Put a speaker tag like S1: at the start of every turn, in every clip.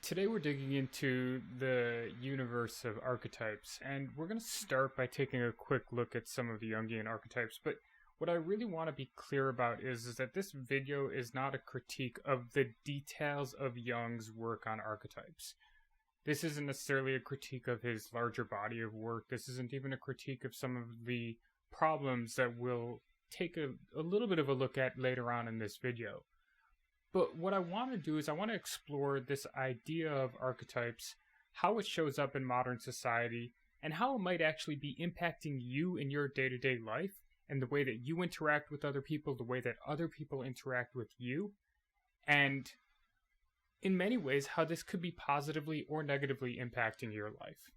S1: Today we're digging into the universe of archetypes, and we're going to start by taking a quick look at some of the Jungian archetypes. But what I really want to be clear about is that this video is not a critique of the details of Jung's work on archetypes. This isn't necessarily a critique of his larger body of work. This isn't even a critique of some of the problems that we'll take a little bit of a look at later on in this video. But what I want to do is I want to explore this idea of archetypes, how it shows up in modern society, and how it might actually be impacting you in your day-to-day life, and the way that you interact with other people, the way that other people interact with you, and in many ways, how this could be positively or negatively impacting your life.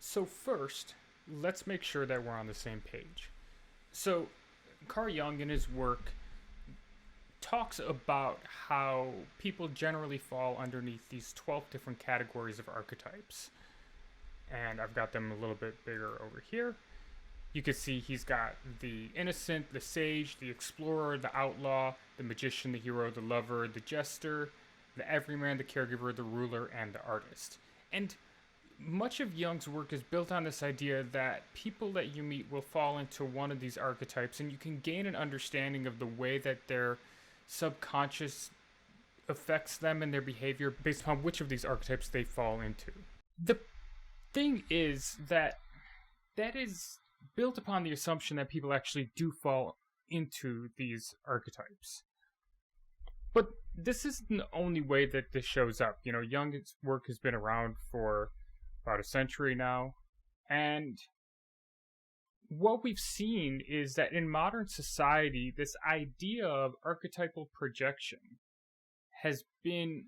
S1: So first, let's make sure that we're on the same page. So, Carl Jung in his work talks about how people generally fall underneath these 12 different categories of archetypes. And I've got them a little bit bigger over here. You can see he's got the innocent, the sage, the explorer, the outlaw, the magician, the hero, the lover, the jester, the everyman, the caregiver, the ruler, and the artist. And much of Jung's work is built on this idea that people that you meet will fall into one of these archetypes, and you can gain an understanding of the way that their subconscious affects them and their behavior based upon which of these archetypes they fall into. The thing is that is built upon the assumption that people actually do fall into these archetypes. But this isn't the only way that this shows up. You know, Jung's work has been around for about a century now, and what we've seen is that in modern society, this idea of archetypal projection has been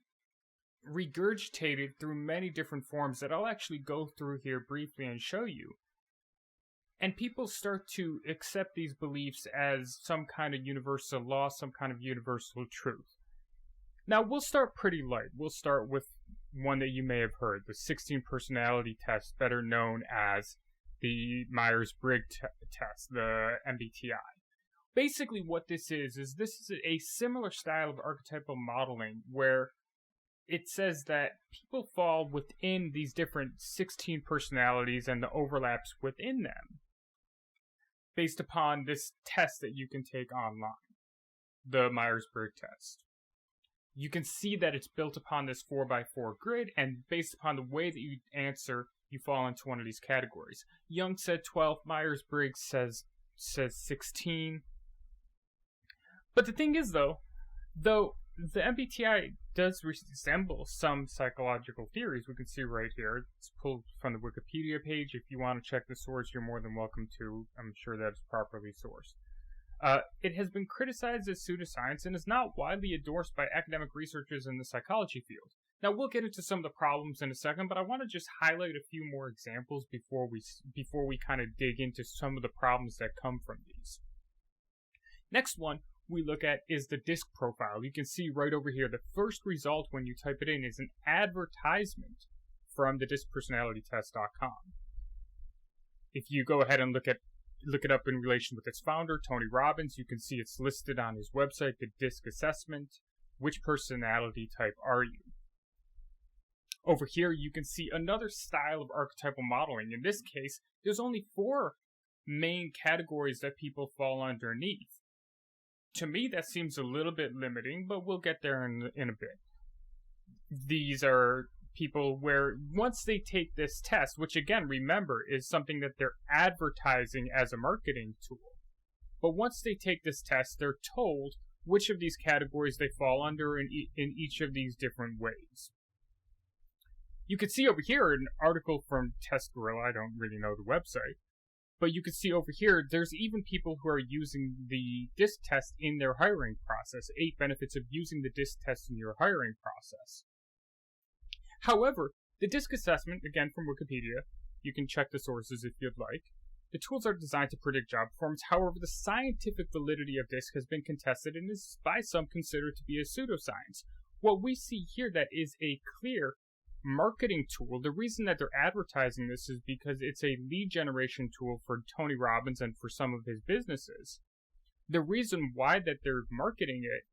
S1: regurgitated through many different forms that I'll actually go through here briefly and show you. And people start to accept these beliefs as some kind of universal law, some kind of universal truth. Now, we'll start pretty light. We'll start with one that you may have heard, the 16 personality test, better known as the Myers-Briggs test, the MBTI. Basically what this is a similar style of archetypal modeling where it says that people fall within these different 16 personalities and the overlaps within them based upon this test that you can take online, the Myers-Briggs test. You can see that it's built upon this 4x4 grid, and based upon the way that you answer, you fall into one of these categories. Jung said 12, Myers-Briggs says 16. But the thing is, though the MBTI does resemble some psychological theories, we can see right here. It's pulled from the Wikipedia page. If you want to check the source, you're more than welcome to. I'm sure that it's properly sourced. It has been criticized as pseudoscience and is not widely endorsed by academic researchers in the psychology field. Now, we'll get into some of the problems in a second, but I want to just highlight a few more examples before we kind of dig into some of the problems that come from these. Next one we look at is the disc profile. You can see right over here, the first result when you type it in is an advertisement from the discpersonalitytest.com. If you go ahead and look it up in relation with its founder, Tony Robbins, you can see it's listed on his website, the disc assessment. Which personality type are you? Over here, you can see another style of archetypal modeling. In this case, there's only 4 main categories that people fall underneath. To me, that seems a little bit limiting, but we'll get there in a bit. These are people where once they take this test, which again, remember, is something that they're advertising as a marketing tool. But once they take this test, they're told which of these categories they fall under in each of these different ways. You can see over here an article from Test Gorilla. I don't really know the website. But you can see over here, there's even people who are using the DISC test in their hiring process. 8 benefits of using the DISC test in your hiring process. However, the DISC assessment, again from Wikipedia, you can check the sources if you'd like. The tools are designed to predict job performance. However, the scientific validity of DISC has been contested and is by some considered to be a pseudoscience. What we see here that is a clear marketing tool. The reason that they're advertising this is because it's a lead generation tool for Tony Robbins and for some of his businesses. The reason why that they're marketing it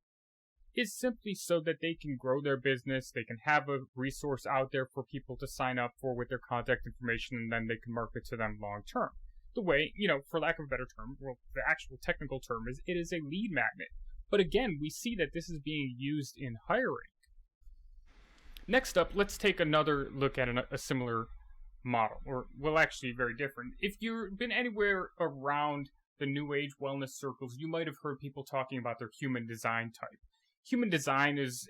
S1: is simply so that they can grow their business, they can have a resource out there for people to sign up for with their contact information, and then they can market to them long term. The way, for lack of a better term, well, the actual technical term is it is a lead magnet. But again, we see that this is being used in hiring. Next up, let's take another look at a similar model, or, well, actually very different. If you've been anywhere around the New Age wellness circles, you might have heard people talking about their human design type. Human design is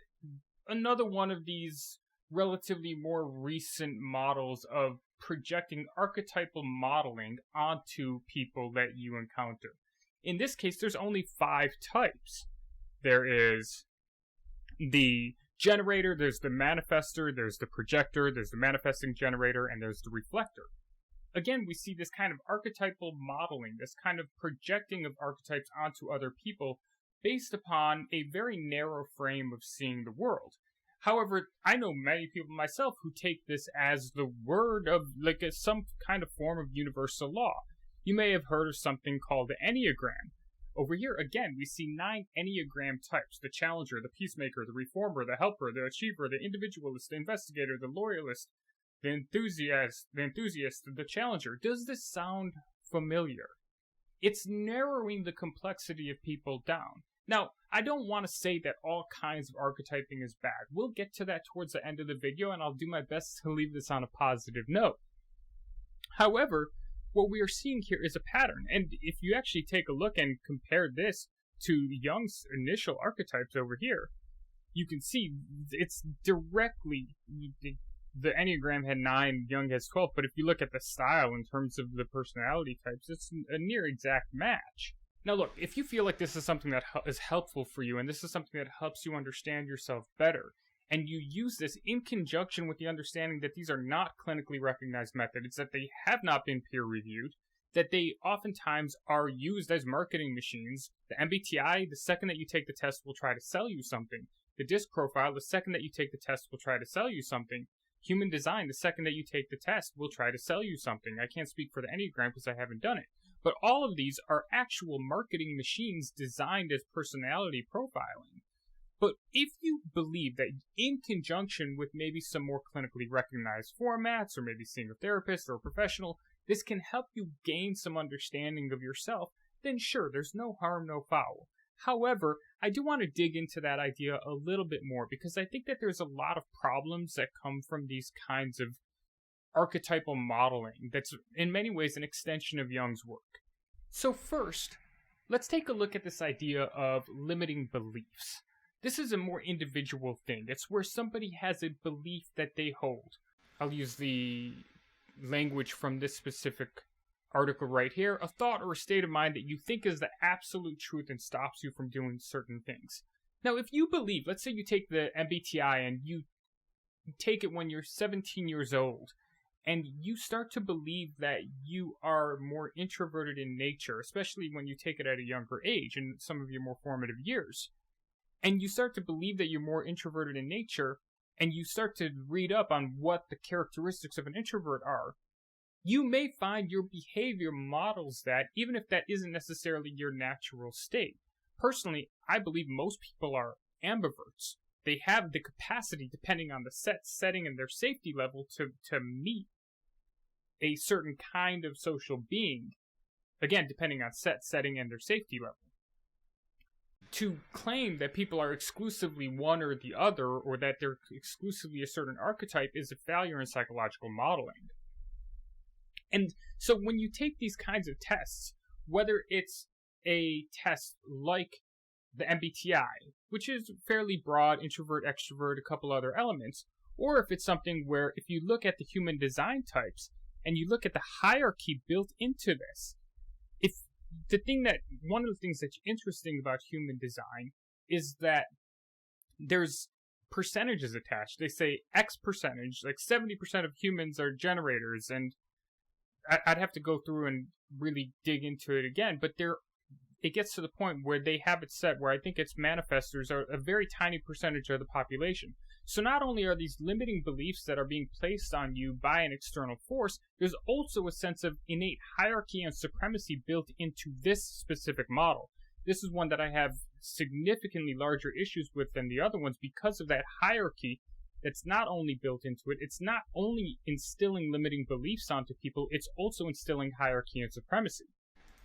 S1: another one of these relatively more recent models of projecting archetypal modeling onto people that you encounter. In this case, there's only 5 types. There is the generator, there's the manifester, there's the projector, there's the manifesting generator, and there's the reflector. Again, we see this kind of archetypal modeling, this kind of projecting of archetypes onto other people based upon a very narrow frame of seeing the world. However, I know many people myself who take this as the word of, some kind of form of universal law. You may have heard of something called the Enneagram. Over here, again, we see 9 Enneagram types: the challenger, the peacemaker, the reformer, the helper, the achiever, the individualist, the investigator, the loyalist, the enthusiast, the challenger. Does this sound familiar? It's narrowing the complexity of people down. Now, I don't want to say that all kinds of archetyping is bad. We'll get to that towards the end of the video, and I'll do my best to leave this on a positive note. However, what we are seeing here is a pattern, and if you actually take a look and compare this to Jung's initial archetypes over here, you can see it's directly, the Enneagram had 9, Jung has 12, but if you look at the style in terms of the personality types, it's a near exact match. Now look, if you feel like this is something that is helpful for you, and this is something that helps you understand yourself better, and you use this in conjunction with the understanding that these are not clinically recognized methods, that they have not been peer-reviewed, that they oftentimes are used as marketing machines. The MBTI, the second that you take the test, will try to sell you something. The DISC profile, the second that you take the test, will try to sell you something. Human design, the second that you take the test, will try to sell you something. I can't speak for the Enneagram because I haven't done it. But all of these are actual marketing machines designed as personality profiling. But if you believe that in conjunction with maybe some more clinically recognized formats, or maybe seeing a therapist or a professional, this can help you gain some understanding of yourself, then sure, there's no harm, no foul. However, I do want to dig into that idea a little bit more, because I think that there's a lot of problems that come from these kinds of archetypal modeling that's in many ways an extension of Jung's work. So first, let's take a look at this idea of limiting beliefs. This is a more individual thing. It's where somebody has a belief that they hold. I'll use the language from this specific article right here: a thought or a state of mind that you think is the absolute truth and stops you from doing certain things. Now, if you believe, let's say you take the MBTI and you take it when you're 17 years old, and you start to believe that you are more introverted in nature, especially when you take it at a younger age in some of your more formative years, and you start to believe that you're more introverted in nature, and you start to read up on what the characteristics of an introvert are, you may find your behavior models that, even if that isn't necessarily your natural state. Personally, I believe most people are ambiverts. They have the capacity, depending on the setting and their safety level, to meet a certain kind of social being. Again, depending on setting, and their safety level. To claim that people are exclusively one or the other, or that they're exclusively a certain archetype, is a failure in psychological modeling. And so when you take these kinds of tests, whether it's a test like the MBTI, which is fairly broad, introvert, extrovert, a couple other elements, or if it's something where if you look at the human design types and you look at the hierarchy built into this, one of the things that's interesting about human design is that there's percentages attached. They say X percentage, like 70% of humans are generators, and I'd have to go through and really dig into it again, but it gets to the point where they have it set where I think it's manifestors are a very tiny percentage of the population. So not only are these limiting beliefs that are being placed on you by an external force, there's also a sense of innate hierarchy and supremacy built into this specific model. This is one that I have significantly larger issues with than the other ones because of that hierarchy that's not only built into it, it's not only instilling limiting beliefs onto people, it's also instilling hierarchy and supremacy.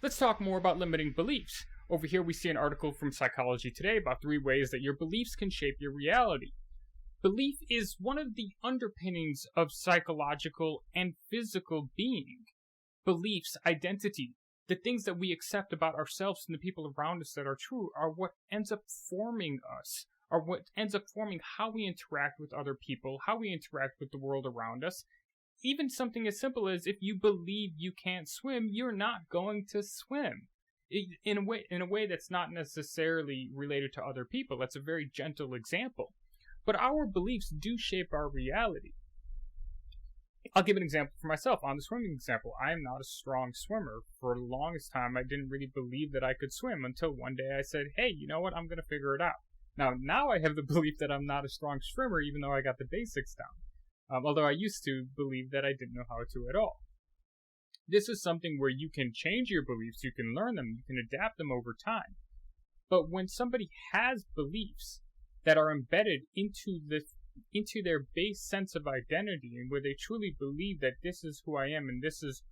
S1: Let's talk more about limiting beliefs. Over here we see an article from Psychology Today about 3 ways that your beliefs can shape your reality. Belief is one of the underpinnings of psychological and physical being. Beliefs, identity, the things that we accept about ourselves and the people around us that are true are what ends up forming us, are what ends up forming how we interact with other people, how we interact with the world around us. Even something as simple as if you believe you can't swim, you're not going to swim. In a way that's not necessarily related to other people. That's a very gentle example. But our beliefs do shape our reality. I'll give an example for myself. On the swimming example, I am not a strong swimmer. For the longest time, I didn't really believe that I could swim until one day I said, hey, you know what? I'm going to figure it out. Now I have the belief that I'm not a strong swimmer, even though I got the basics down. Although I used to believe that I didn't know how to at all. This is something where you can change your beliefs, you can learn them, you can adapt them over time. But when somebody has beliefs that are embedded into their base sense of identity, and where they truly believe that this is who I am and this is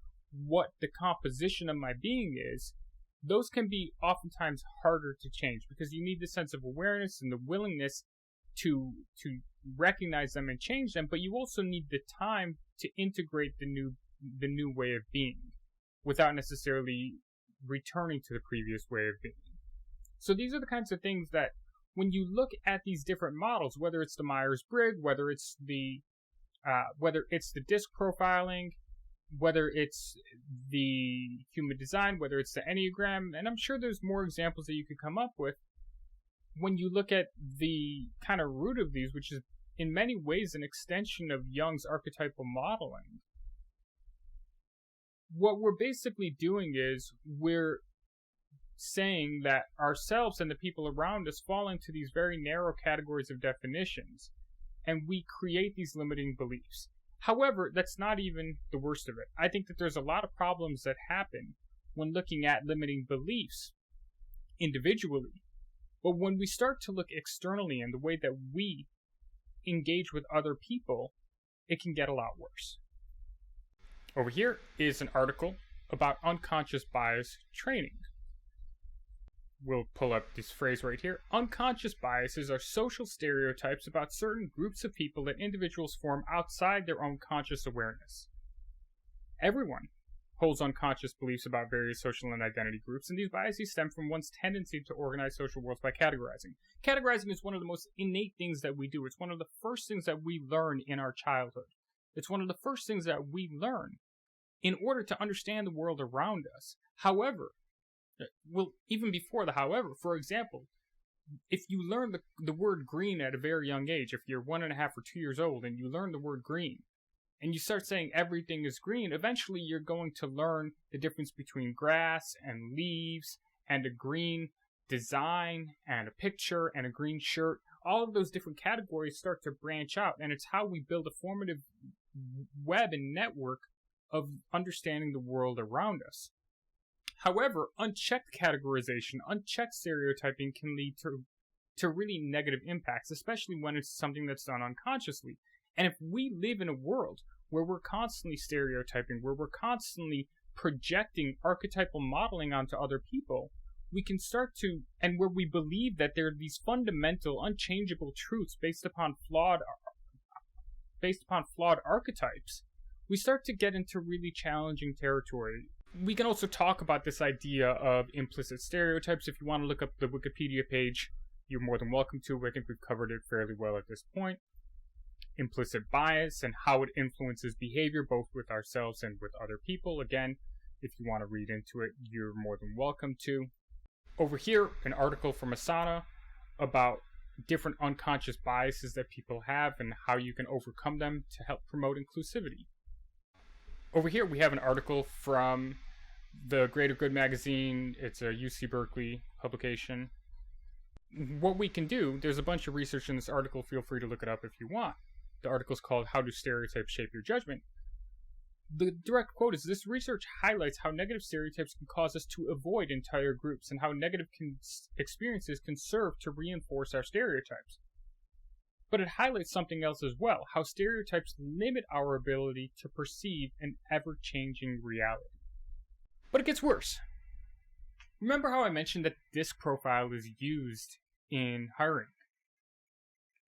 S1: what the composition of my being is, those can be oftentimes harder to change because you need the sense of awareness and the willingness to recognize them and change them, but you also need the time to integrate the new way of being without necessarily returning to the previous way of being. So these are the kinds of things that when you look at these different models, whether it's the Myers-Briggs, whether it's the disc profiling, whether it's the human design, whether it's the Enneagram, and I'm sure there's more examples that you could come up with, when you look at the kind of root of these, which is in many ways an extension of Jung's archetypal modeling, what we're basically doing is we're saying that ourselves and the people around us fall into these very narrow categories of definitions, and we create these limiting beliefs. However, that's not even the worst of it. I think that there's a lot of problems that happen when looking at limiting beliefs individually. But when we start to look externally in the way that we engage with other people, it can get a lot worse. Over here is an article about unconscious bias training. We'll pull up this phrase right here. Unconscious biases are social stereotypes about certain groups of people that individuals form outside their own conscious awareness. Everyone holds unconscious beliefs about various social and identity groups, and these biases stem from one's tendency to organize social worlds by categorizing. Categorizing is one of the most innate things that we do. It's one of the first things that we learn in our childhood. It's one of the first things that we learn in order to understand the world around us. However, well, even before the however, for example, if you learn the word green at a very young age, if you're 1.5 or 2 years old and you learn the word green, and you start saying everything is green, eventually you're going to learn the difference between grass and leaves and a green design and a picture and a green shirt. All of those different categories start to branch out, and it's how we build a formative web and network of understanding the world around us. However, unchecked categorization, unchecked stereotyping can lead to really negative impacts, especially when it's something that's done unconsciously. And if we live in a world where we're constantly stereotyping, where we're constantly projecting archetypal modeling onto other people, we can start to, and where we believe that there are these fundamental, unchangeable truths based upon flawed archetypes, we start to get into really challenging territory. We can also talk about this idea of implicit stereotypes. If you want to look up the Wikipedia page, you're more than welcome to. I think we've covered it fairly well at this point. Implicit bias and how it influences behavior, both with ourselves and with other people. Again, if you want to read into it, you're more than welcome to. Over here, an article from Asana about different unconscious biases that people have and how you can overcome them to help promote inclusivity. Over here, we have an article from the Greater Good magazine. It's a UC Berkeley publication. What we can do, there's a bunch of research in this article. Feel free to look it up if you want. The article is called How Do Stereotypes Shape Your Judgment? The direct quote is, "This research highlights how negative stereotypes can cause us to avoid entire groups and how negative experiences can serve to reinforce our stereotypes. But it highlights something else as well, how stereotypes limit our ability to perceive an ever-changing reality." But it gets worse. Remember how I mentioned that DISC profile is used in hiring?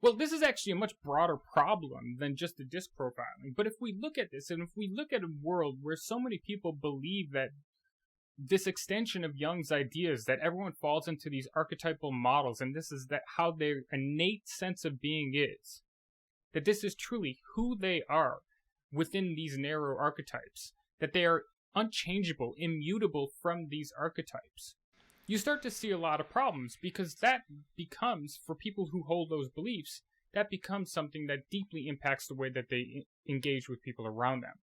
S1: Well, this is actually a much broader problem than just the DISC profiling. But if we look at this, and if we look at a world where so many people believe that this extension of Jung's ideas, that everyone falls into these archetypal models, and this is that how their innate sense of being is, that this is truly who they are within these narrow archetypes, that they are unchangeable, immutable from these archetypes, you start to see a lot of problems, because that becomes, for people who hold those beliefs, that becomes something that deeply impacts the way that they engage with people around them.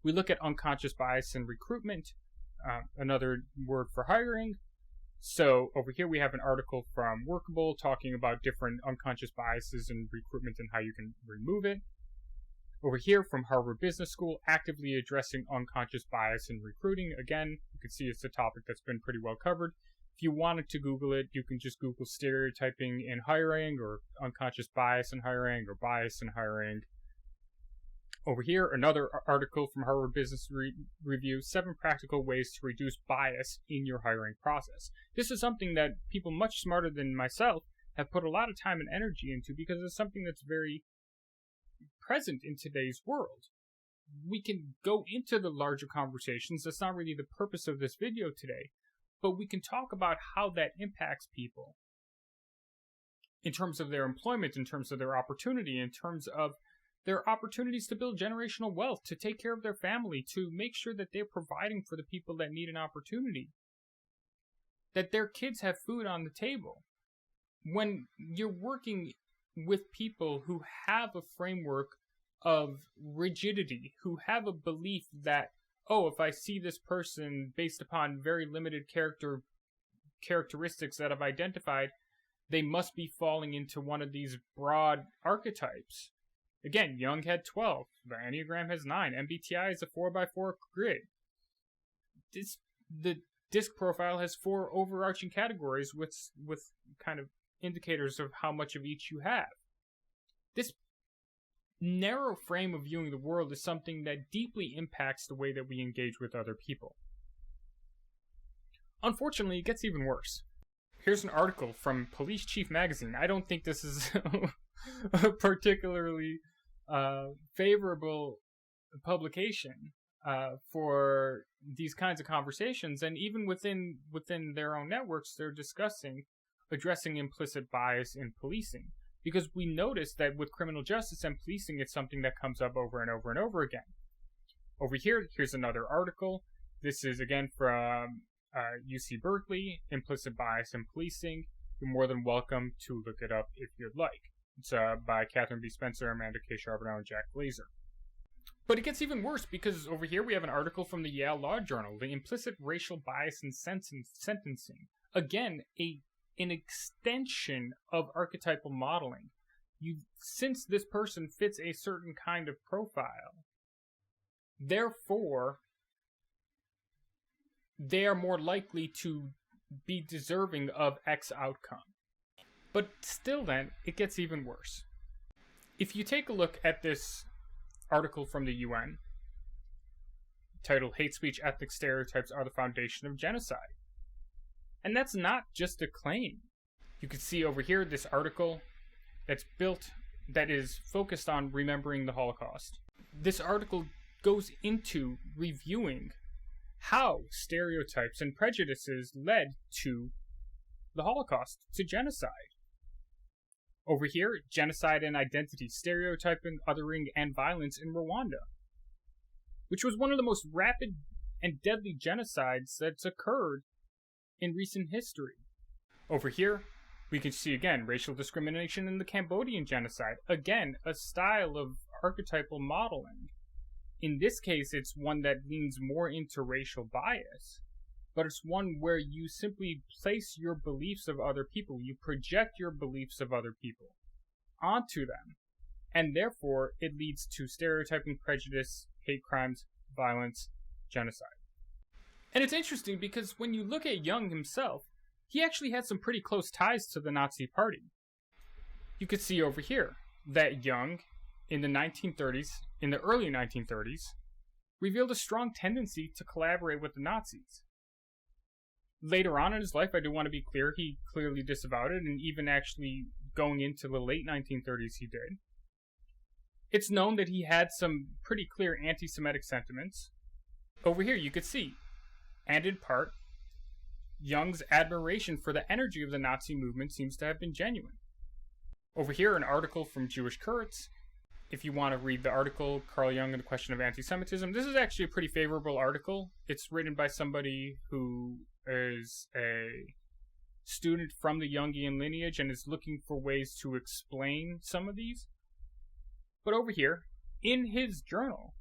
S1: We look at unconscious bias in recruitment, another word for hiring. So over here we have an article from Workable talking about different unconscious biases in recruitment and how you can remove it. Over here from Harvard Business School, actively addressing unconscious bias in recruiting. Again, you can see it's a topic that's been pretty well covered. If you wanted to Google it, you can just Google stereotyping in hiring, or unconscious bias in hiring, or bias in hiring. Over here, another article from Harvard Business Review, 7 practical ways to reduce bias in your hiring process. This is something that people much smarter than myself have put a lot of time and energy into, because it's something that's very present in today's world. We can go into the larger conversations. That's not really the purpose of this video today. But we can talk about how that impacts people in terms of their employment, in terms of their opportunity, in terms of their opportunities to build generational wealth, to take care of their family, to make sure that they're providing for the people that need an opportunity, that their kids have food on the table. When you're working with people who have a framework of rigidity, who have a belief that, oh, if I see this person based upon very limited characteristics that I've identified, they must be falling into one of these broad archetypes. Again, Jung had 12. The Enneagram has 9. MBTI is a 4x4 grid. The DISC profile has 4 overarching categories with kind of indicators of how much of each you have. This narrow frame of viewing the world is something that deeply impacts the way that we engage with other people. Unfortunately, it gets even worse. Here's an article from Police Chief Magazine. I don't think this is a particularly favorable publication for these kinds of conversations, and even within their own networks, they're addressing implicit bias in policing. Because we notice that with criminal justice and policing, it's something that comes up over and over and over again. Over here, here's another article. This is again from UC Berkeley, Implicit Bias in Policing. You're more than welcome to look it up if you'd like. It's by Catherine B. Spencer, Amanda K. Charbonneau, and Jack Glazer. But it gets even worse, because over here we have an article from the Yale Law Journal, The Implicit Racial Bias in Sentencing. Again, an extension of archetypal modeling. Since this person fits a certain kind of profile, therefore, they are more likely to be deserving of X outcome. But still then, it gets even worse. If you take a look at this article from the UN, titled Hate Speech Ethnic Stereotypes Are the Foundation of Genocide. And that's not just a claim. You can see over here this article that is focused on remembering the Holocaust. This article goes into reviewing how stereotypes and prejudices led to the Holocaust, to genocide. Over here, genocide and identity, stereotyping, othering, and violence in Rwanda, which was one of the most rapid and deadly genocides that's occurred in recent history. Over here, we can see again racial discrimination in the Cambodian genocide. Again, a style of archetypal modeling. In this case, it's one that leans more into racial bias, but it's one where you simply place your beliefs of other people, you project your beliefs of other people onto them, and therefore it leads to stereotyping, prejudice, hate crimes, violence, genocide. And it's interesting because when you look at Jung himself, he actually had some pretty close ties to the Nazi Party. You could see over here that Jung, in the early 1930s, revealed a strong tendency to collaborate with the Nazis. Later on in his life, I do want to be clear, he clearly disavowed it, and even actually going into the late 1930s he did. It's known that he had some pretty clear anti-Semitic sentiments. Over here you could see, and in part, Jung's admiration for the energy of the Nazi movement seems to have been genuine. Over here, an article from Jewish Kurtz. If you want to read the article, Carl Jung and the Question of Anti-Semitism, this is actually a pretty favorable article. It's written by somebody who is a student from the Jungian lineage and is looking for ways to explain some of these. But over here, in his journal,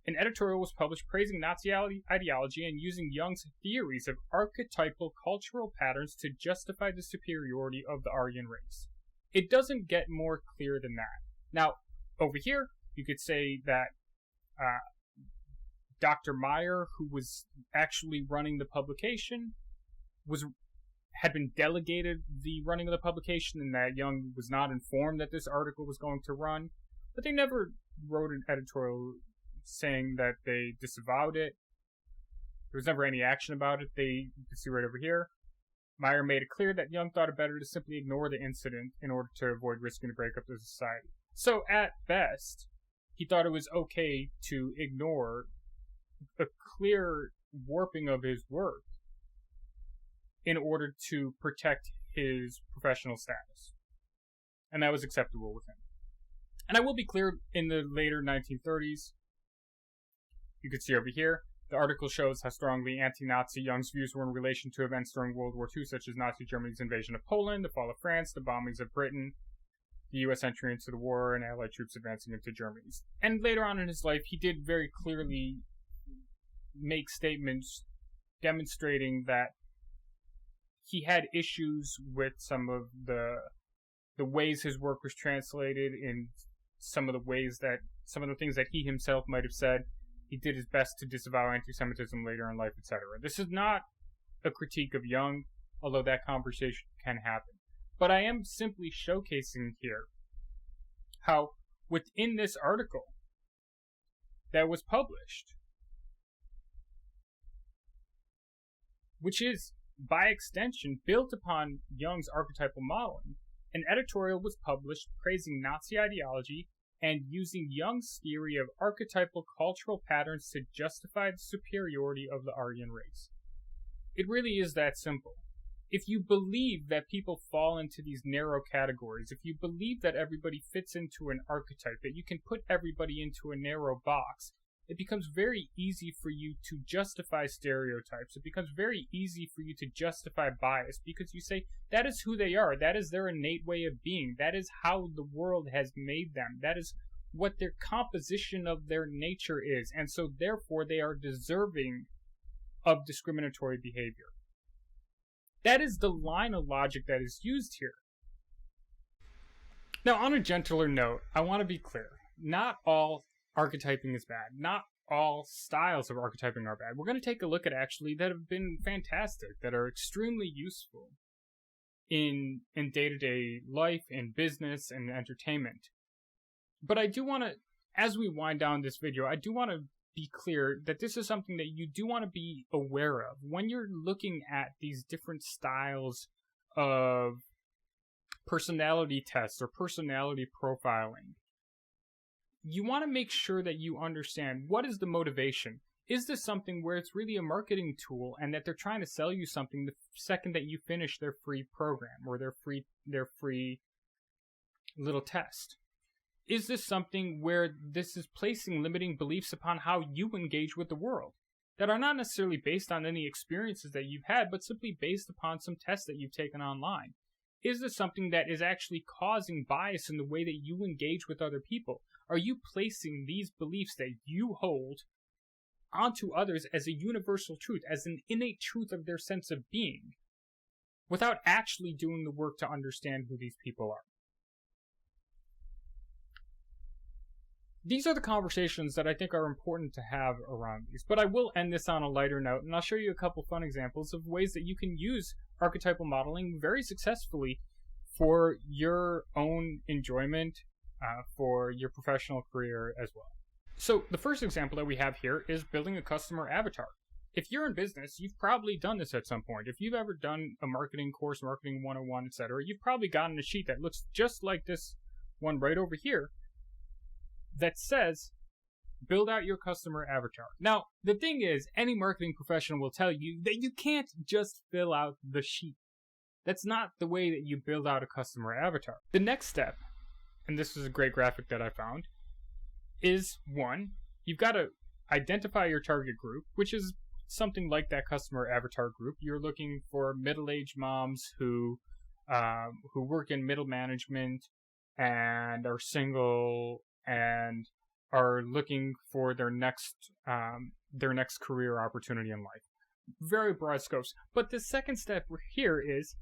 S1: an editorial was published praising Nazi ideology and using Jung's theories of archetypal cultural patterns to justify the superiority of the Aryan race. It doesn't get more clear than that. Now, over here, you could say that Dr. Meyer, who was actually running the publication, had been delegated the running of the publication, and that Jung was not informed that this article was going to run. But they never wrote an editorial saying that they disavowed it. There was never any action about it. You can see right over here. Meyer made it clear that Jung thought it better to simply ignore the incident in order to avoid risking to break up the society. So at best, he thought it was okay to ignore a clear warping of his work in order to protect his professional status. And that was acceptable with him. And I will be clear, in the later 1930s, you can see over here, the article shows how strongly anti-Nazi Jung's views were in relation to events during World War II, such as Nazi Germany's invasion of Poland, the fall of France, the bombings of Britain, the U.S. entry into the war, and Allied troops advancing into Germany. And later on in his life, he did very clearly make statements demonstrating that he had issues with some of the ways his work was translated, in some of the things that he himself might have said. He did his best to disavow anti-Semitism later in life, etc. This is not a critique of Jung, although that conversation can happen. But I am simply showcasing here how within this article that was published, which is, by extension, built upon Jung's archetypal modeling, an editorial was published praising Nazi ideology and using Jung's theory of archetypal cultural patterns to justify the superiority of the Aryan race. It really is that simple. If you believe that people fall into these narrow categories, if you believe that everybody fits into an archetype, that you can put everybody into a narrow box, it becomes very easy for you to justify stereotypes. It becomes very easy for you to justify bias, because you say, that is who they are. That is their innate way of being. That is how the world has made them. That is what their composition of their nature is. And so therefore they are deserving of discriminatory behavior. That is the line of logic that is used here. Now, on a gentler note, I want to be clear. Not all archetyping is bad. Not all styles of archetyping are bad. We're going to take a look at actually that have been fantastic, that are extremely useful in day-to-day life, in business, and entertainment. But I do want to, as we wind down this video, I do want to be clear that this is something that you do want to be aware of when you're looking at these different styles of personality tests or personality profiling. You want to make sure that you understand, what is the motivation? Is this something where it's really a marketing tool and that they're trying to sell you something the second that you finish their free program or their free little test? Is this something where this is placing limiting beliefs upon how you engage with the world that are not necessarily based on any experiences that you've had, but simply based upon some tests that you've taken online? Is this something that is actually causing bias in the way that you engage with other people? Are you placing these beliefs that you hold onto others as a universal truth, as an innate truth of their sense of being, without actually doing the work to understand who these people are? these are the conversations that I think are important to have around these. But I will end this on a lighter note, and I'll show you a couple fun examples of ways that you can use archetypal modeling very successfully for your own enjoyment, for your professional career as well. So the first example that we have here is building a customer avatar. If you're in business, you've probably done this at some point. If you've ever done a marketing course, marketing 101, etc., you've probably gotten a sheet that looks just like this one right over here that says, build out your customer avatar. Now, the thing is, any marketing professional will tell you that you can't just fill out the sheet. That's not the way that you build out a customer avatar. The next step, and this is a great graphic that I found, is one, you've got to identify your target group, which is something like that customer avatar group. You're looking for middle-aged moms who work in middle management and are single and are looking for their next career opportunity in life. Very broad scopes. But the second step here is,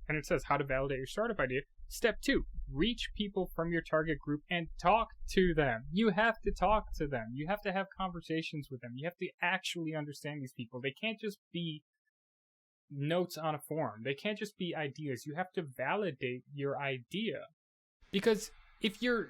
S1: and it says how to validate your startup idea. Step 2, reach people from your target group and talk to them. You have to talk to them. You have to have conversations with them. You have to actually understand these people. They can't just be notes on a form. They can't just be ideas. You have to validate your idea. Because if you're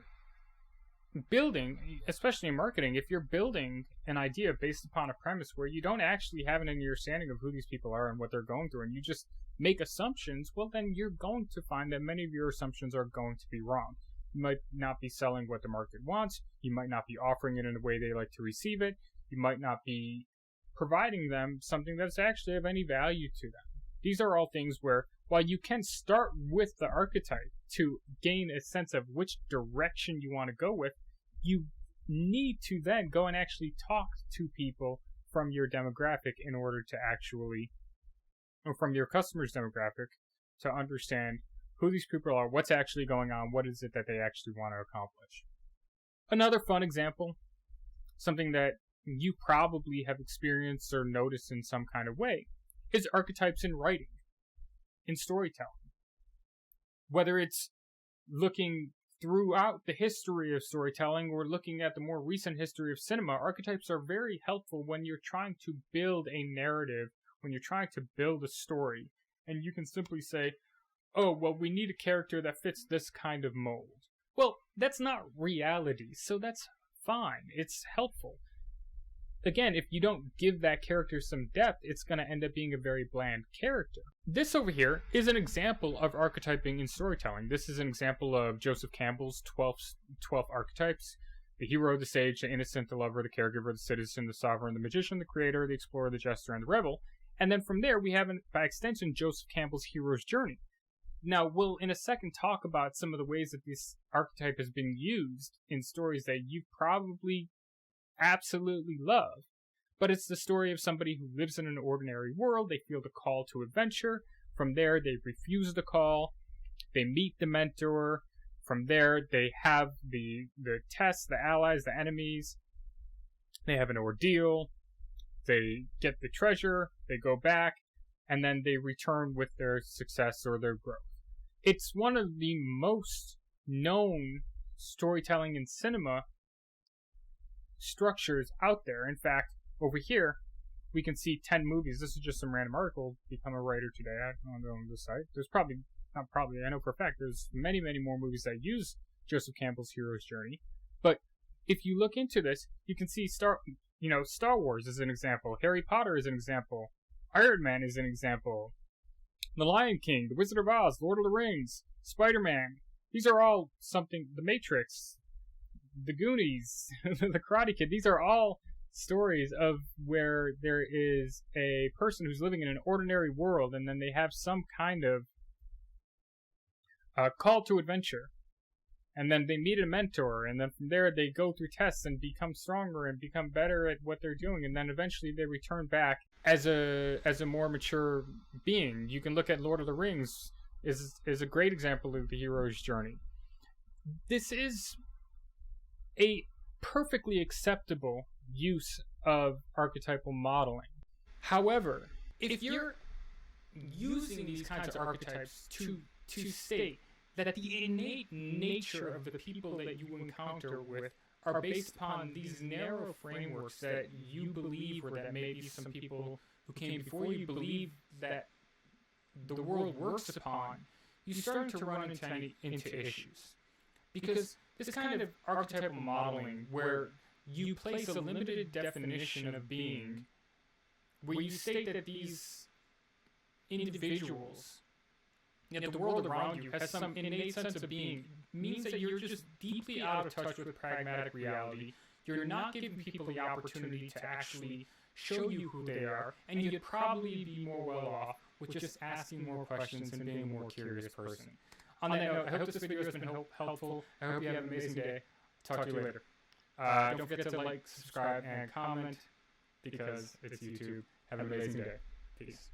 S1: building, especially in marketing, if you're building an idea based upon a premise where you don't actually have an understanding of who these people are and what they're going through, and you just make assumptions, well, then you're going to find that many of your assumptions are going to be wrong. You might not be selling what the market wants. You might not be offering it in a way they like to receive it. You might not be providing them something that's actually of any value to them. These are all things where, while you can start with the archetype to gain a sense of which direction you want to go with, you need to then go and actually talk to people from your demographic in order to actually, or from your customer's demographic, to understand who these people are, what's actually going on, what is it that they actually want to accomplish. Another fun example, something that you probably have experienced or noticed in some kind of way, is archetypes in writing, in storytelling. Whether it's looking throughout the history of storytelling or looking at the more recent history of cinema, archetypes are very helpful when you're trying to build a narrative, when you're trying to build a story. And you can simply say, oh, well, we need a character that fits this kind of mold. Well, that's not reality, so that's fine. It's helpful. Again, if you don't give that character some depth, it's going to end up being a very bland character. This over here is an example of archetyping in storytelling. This is an example of Joseph Campbell's 12 archetypes. The hero, the sage, the innocent, the lover, the caregiver, the citizen, the sovereign, the magician, the creator, the explorer, the jester, and the rebel. And then from there, we have, by extension, Joseph Campbell's hero's journey. Now, we'll in a second talk about some of the ways that this archetype has been used in stories that you probably absolutely love. But it's the story of somebody who lives in an ordinary world. They feel the call to adventure. From there, they refuse the call. They meet the mentor. From there, they have the tests, the allies, the enemies. They have an ordeal. They get the treasure. They go back. And then they return with their success or their growth. It's one of the most known storytelling in cinema structures out there. In fact, over here, we can see 10 movies. This is just some random article. Become a writer today. I don't know on this site. There's I know for a fact, there's many, many more movies that use Joseph Campbell's hero's journey. But if you look into this, you can see Star Wars is an example. Harry Potter is an example. Iron Man is an example. The Lion King, The Wizard of Oz, Lord of the Rings, Spider-Man. These are all something, The Matrix, The Goonies, The Karate Kid. These are all stories of where there is a person who's living in an ordinary world, and then they have some kind of call to adventure. And then they meet a mentor, and then from there they go through tests and become stronger and become better at what they're doing, and then eventually they return back as a more mature being. You can look at Lord of the Rings is a great example of the hero's journey. This is a perfectly acceptable use of archetypal modeling. However, if you're using these kinds of archetypes to state that the innate nature of the people that you encounter with are based upon these narrow frameworks that you believe, or that maybe some people who came before you believe that the world works upon, you start to run into issues. Because this kind of archetypal modeling, where you place a limited definition of being, where you state that these individuals, that the world around you has some innate sense of being, means that you're just deeply out of touch with pragmatic reality. You're not giving people the opportunity to actually show you who they are, and you'd probably be more well off with just asking more questions and being a more curious person. On that note, I hope this video has been helpful. I hope you have an amazing day. Talk to you later. Don't forget to like, subscribe, and comment, because it's YouTube. Have an amazing day. Peace.